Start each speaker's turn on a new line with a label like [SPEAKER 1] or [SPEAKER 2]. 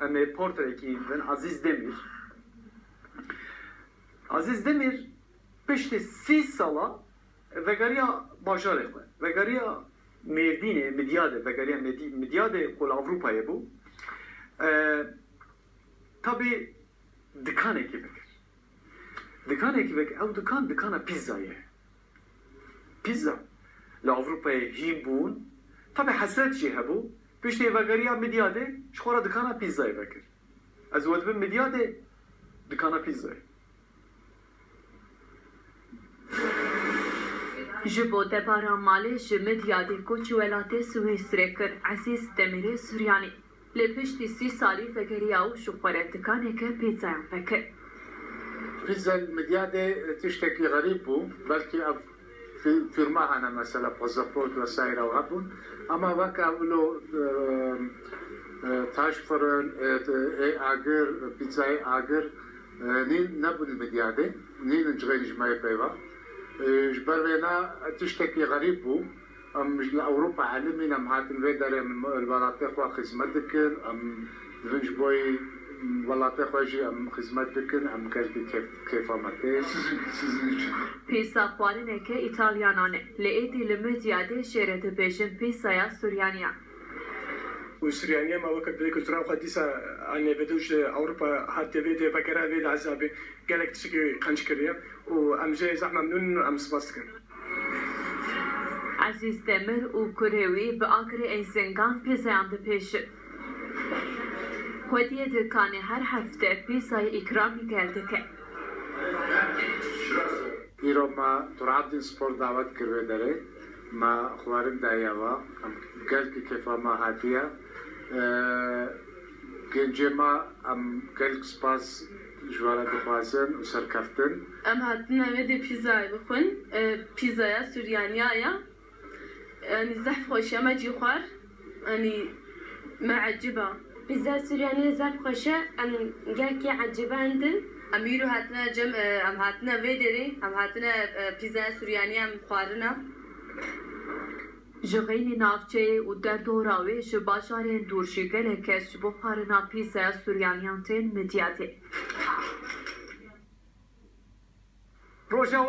[SPEAKER 1] ام پورترکی من عزیز دمیر. عزیز دمیر پشت 30 ساله وگریا باجاره خو. وگریا مردینه مدیاده وگریا مدیاده کل اروپای بو. tabi dükkan ekibi. Dükkan ekibi, ev dükkan pizzayı. Pizza. La Avrupa'ya hibun. Tabi hasret şey bu. Pişte vegariya medyade, şkora dükkana pizzayı bekir. Az wadbim medyade, dükkana pizzayı.
[SPEAKER 2] Ji bo debara malê ji medyadê ku çi welatê Swêsrê kir Ezîz Demirê Suryanî. Li piştî 30 salî vegeriya û ji xwe re dikaneke pîzayan vekir.
[SPEAKER 3] Pizza medyade tiştekî garîb bû, belkî ev firma hene mesela pasaport vesaire habûn, ama vaka lo taş fırın, agir, pizzayı agir, nebûn medyade, nîn cigên jmaya peyva. Ji ber vê na tiştekî garîb bû. ام ji Ewropa helimîn em hatin vê derê min welatê xwe xizmet dikin, em divin ji bo welatê xwe jî em xizmet dikin, em gelkî kêfa me tê.
[SPEAKER 2] Pîza xwarineke İtalyanan e. Li êdî li medyadê jê re dibêjin pîzaya Suryaniyan.
[SPEAKER 4] وسريانيا ما وقت بده كنت راح ديسا عن بدوش أوروبا حتى بده فكرة بده عزابي قالك تشكي خنش كريم وأم جاي زعما منون أم سباستكن.
[SPEAKER 2] Ezîz Demir û kurê wî bi agirê êzengan pîzayan dipêşin. Xwediyê dikanê her hefte pîzayê îkramî gel dike.
[SPEAKER 3] îro me Turadên spor davet kir vê derê, me xwarin daye ve, em gelkî kêfa me hatiye. Gencê me em gelk spas ji we re dixwazin û serkeftin.
[SPEAKER 5] Em hatine vê de pîzayê bixwin, pîzaya Suryaniya ya. Yani zehf xoşe me cî xwar, yani me eciba.
[SPEAKER 6] Pizza Süryaniye zef xoşe, em gelkî ecibandin.
[SPEAKER 5] Em îro hatine em hatine vê derê, em hatine pîzaya Suryaniye em xwarina.
[SPEAKER 2] Ji xênî navçeyê û derdora wê ji bajarên dûr jî gelek kes ji bo xwarina pîzaya Suryaniyan tên medyadê.
[SPEAKER 1] Roja